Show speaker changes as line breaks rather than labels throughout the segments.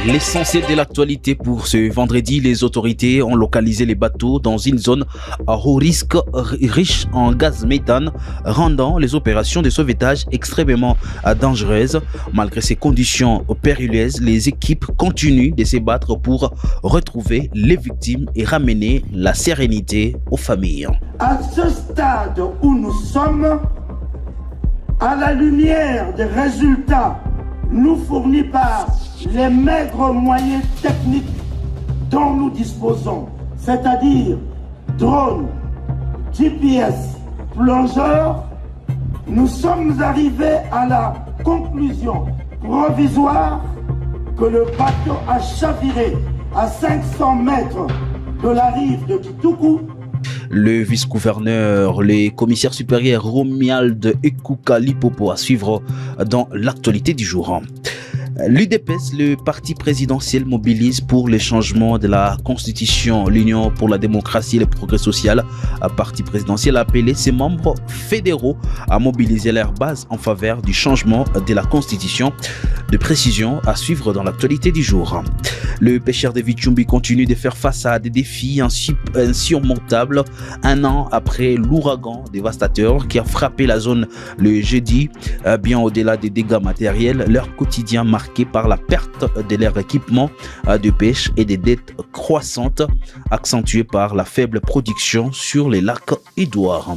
L'essentiel de l'actualité pour ce vendredi, les autorités ont localisé les bateaux dans une zone à haut risque riche en gaz méthane, rendant les opérations de sauvetage extrêmement dangereuses. Malgré ces conditions périlleuses, les équipes continuent de se battre pour retrouver les victimes et ramener la sérénité aux familles.
À ce stade où nous sommes, à la lumière des résultats nous fournis par les maigres moyens techniques dont nous disposons, c'est-à-dire drones, GPS, plongeurs, nous sommes arrivés à la conclusion provisoire que le bateau a chaviré à 500 mètres de la rive de Kitoukou.
Le vice-gouverneur, le commissaire supérieur Romuald Ekouka Lipopo à suivre dans l'actualité du jour. L'UDPS, le parti présidentiel, mobilise pour les changements de la Constitution. L'Union pour la démocratie et le progrès social, un parti présidentiel, a appelé ses membres fédéraux à mobiliser leur base en faveur du changement de la Constitution. De précision à suivre dans l'actualité du jour. Le pêcheur de Vichumbi continue de faire face à des défis insurmontables un an après l'ouragan dévastateur qui a frappé la zone le jeudi. Bien au-delà des dégâts matériels, leur quotidien marqué par la perte de leur équipement de pêche et des dettes croissantes accentuées par la faible production sur les lacs Édouard.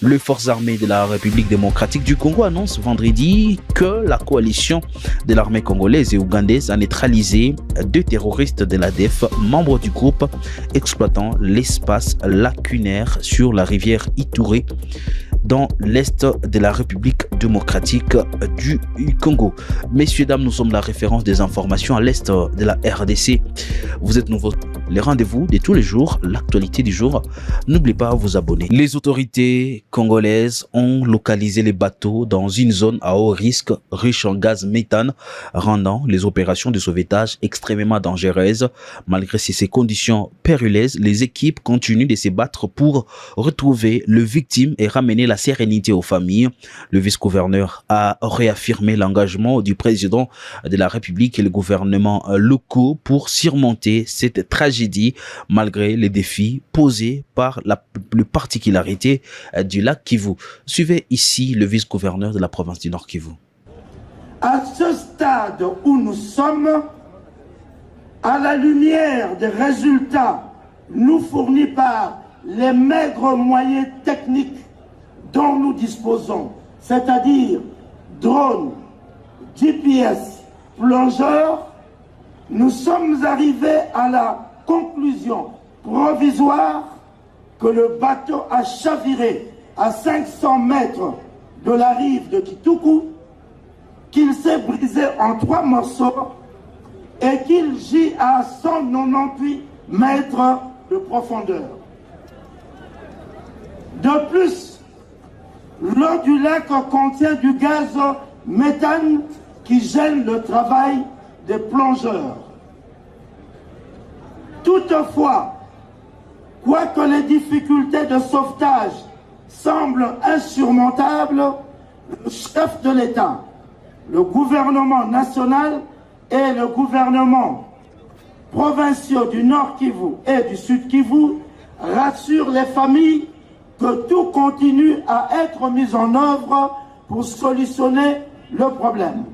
Les forces armées de la République démocratique du Congo annoncent vendredi que la coalition de l'armée congolaise et ougandaise a neutralisé 2 terroristes de l'ADF, membres du groupe exploitant l'espace lacunaire sur la rivière Ituri dans l'est de la République démocratique du Congo. Messieurs, dames, nous sommes la référence des informations à l'est de la RDC. Vous êtes nouveau. Les rendez-vous de tous les jours, l'actualité du jour. N'oubliez pas de vous abonner. Les autorités congolaises ont localisé les bateaux dans une zone à haut risque, riche en gaz méthane, rendant les opérations de sauvetage extrêmement dangereuses. Malgré ces conditions périlleuses, les équipes continuent de se battre pour retrouver les victimes et ramener la sérénité aux familles. Le vice-gouverneur a réaffirmé l'engagement du président de la République et le gouvernement locaux pour surmonter cette tragédie malgré les défis posés par la particularité du lac Kivu. Suivez ici le vice-gouverneur de la province du Nord Kivu.
À ce stade où nous sommes, à la lumière des résultats nous fournis par les maigres moyens techniques dont nous disposons, c'est-à-dire drones, GPS, plongeurs, nous sommes arrivés à la conclusion provisoire que le bateau a chaviré à 500 mètres de la rive de Kitoukou, qu'il s'est brisé en 3 morceaux et qu'il gît à 198 mètres de profondeur. De plus, l'eau du lac contient du gaz méthane qui gêne le travail des plongeurs. Toutefois, quoique les difficultés de sauvetage semblent insurmontables, le chef de l'État, le gouvernement national et le gouvernement provinciaux du Nord Kivu et du Sud Kivu rassurent les familles que tout continue à être mis en œuvre pour solutionner le problème.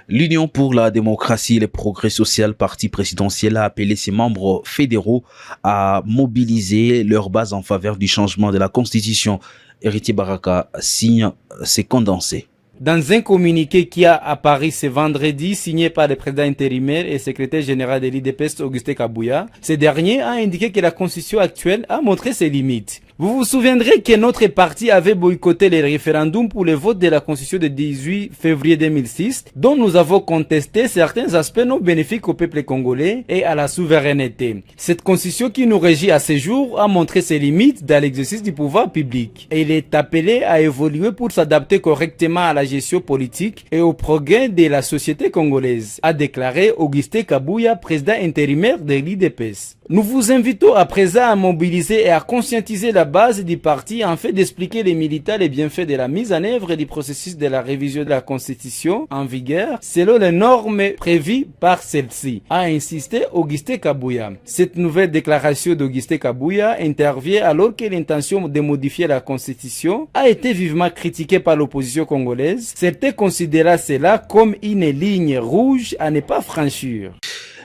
L'Union pour la démocratie et le progrès social, parti présidentiel, a appelé ses membres fédéraux à mobiliser leur base en faveur du changement de la Constitution. Héritier Baraka signe ces condensés.
Dans un communiqué qui a apparu ce vendredi, signé par le président intérimaire et secrétaire général de l'IDPS, Augustin Kabouya, ce dernier a indiqué que la constitution actuelle a montré ses limites. Vous vous souviendrez que notre parti avait boycotté le référendum pour le vote de la constitution de 18 février 2006, dont nous avons contesté certains aspects non bénéfiques au peuple congolais et à la souveraineté. Cette constitution qui nous régit à ce jour a montré ses limites dans l'exercice du pouvoir public. Et il est appelé à évoluer pour s'adapter correctement à la gestion politique et au progrès de la société congolaise, a déclaré Augustin Kabouya, président intérimaire de l'IDPS. Nous vous invitons à présent à mobiliser et à conscientiser la la base du parti en fait d'expliquer les militants les bienfaits de la mise en œuvre du processus de la révision de la Constitution en vigueur selon les normes prévues par celle-ci, a insisté Augustin Kabuya. Cette nouvelle déclaration d'Augustin Kabuya intervient alors que l'intention de modifier la Constitution a été vivement critiquée par l'opposition congolaise. Certains considèrent cela comme une ligne rouge à ne pas franchir.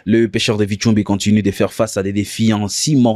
Le pêcheur de Vichumbi continue de faire face à des défis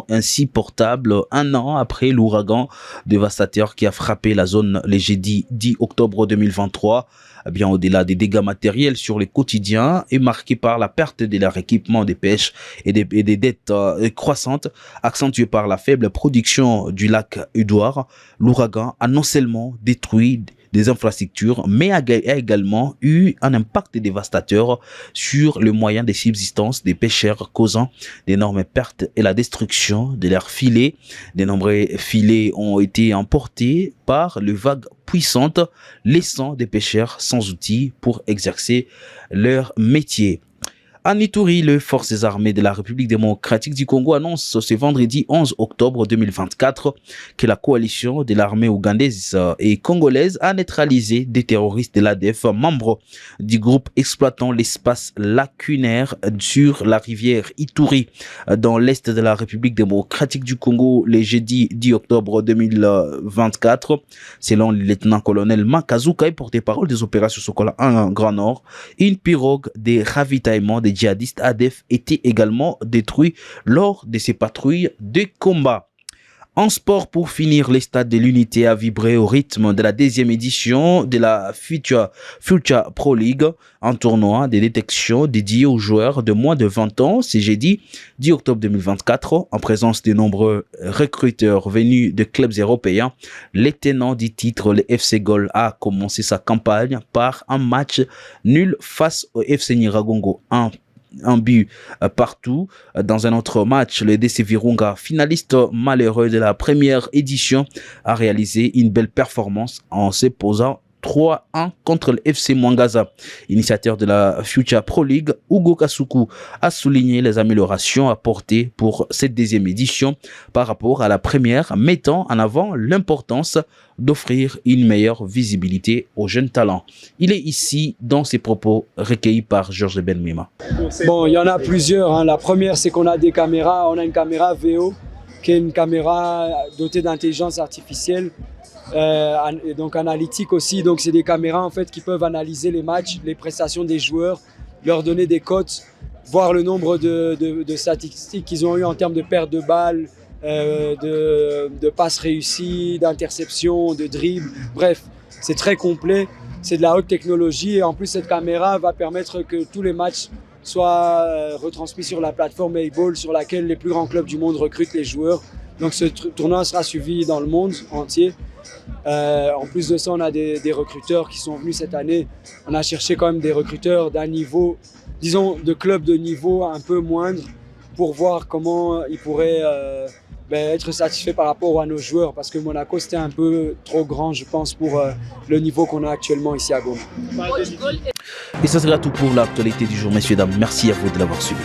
insupportables un an après l'ouragan dévastateur qui a frappé la zone le jeudi 10 octobre 2023. Bien au-delà des dégâts matériels sur les quotidiens et marqué par la perte de leur équipement de pêche et des dettes croissantes accentuées par la faible production du lac Édouard, l'ouragan a non seulement détruit des infrastructures, mais a également eu un impact dévastateur sur le moyen de subsistance des pêcheurs, causant d'énormes pertes et la destruction de leurs filets. De nombreux filets ont été emportés par les vagues puissantes, laissant des pêcheurs sans outils pour exercer leur métier. En Ituri, les forces armées de la République démocratique du Congo annoncent ce vendredi 11 octobre 2024 que la coalition de l'armée ougandaise et congolaise a neutralisé des terroristes de l'ADF, membres du groupe exploitant l'espace lacunaire sur la rivière Ituri dans l'est de la République démocratique du Congo le jeudi 10 octobre 2024. Selon le lieutenant-colonel Makazuka et porte-parole des opérations Sokola en Grand Nord, une pirogue de ravitaillement des djihadistes ADF était également détruit lors de ces patrouilles de combat. En sport, pour finir, les stades de l'unité a vibré au rythme de la 2e édition de la Future Pro League, un tournoi de détection dédié aux joueurs de moins de 20 ans. C'est jeudi 10 octobre 2024, en présence de nombreux recruteurs venus de clubs européens. Les tenants du titre, le FC Gol, a commencé sa campagne par un match nul face au FC Nyiragongo, un but partout. Dans un autre match, le DC Virunga, finaliste malheureux de la première édition, a réalisé une belle performance en se posant 3-1 contre le FC Mwangaza. Initiateur de la Future Pro League, Hugo Kasuku a souligné les améliorations apportées pour cette 2e édition par rapport à la première, mettant en avant l'importance d'offrir une meilleure visibilité aux jeunes talents. Il est ici dans ses propos recueillis par Georges Benmima.
Bon, il y en a plusieurs, hein. La première, c'est qu'on a des caméras. On a une caméra VO, qui est une caméra dotée d'intelligence artificielle, et donc analytique aussi. Donc c'est des caméras en fait qui peuvent analyser les matchs, les prestations des joueurs, leur donner des cotes, voir le nombre de statistiques qu'ils ont eu en termes de perte de balles, de passes réussies, d'interceptions, de dribbles. Bref, c'est très complet, c'est de la haute technologie et en plus cette caméra va permettre que tous les matchs soient retransmis sur la plateforme A-Ball sur laquelle les plus grands clubs du monde recrutent les joueurs. Donc ce tournoi sera suivi dans le monde entier. En plus de ça, on a des recruteurs qui sont venus cette année. On a cherché quand même des recruteurs d'un niveau, disons, de clubs de niveau un peu moindre pour voir comment ils pourraient être satisfaits par rapport à nos joueurs. Parce que Monaco, c'était un peu trop grand, je pense, pour le niveau qu'on a actuellement ici à Goma.
Et ça sera tout pour l'actualité du jour, messieurs, dames. Merci à vous de l'avoir suivi.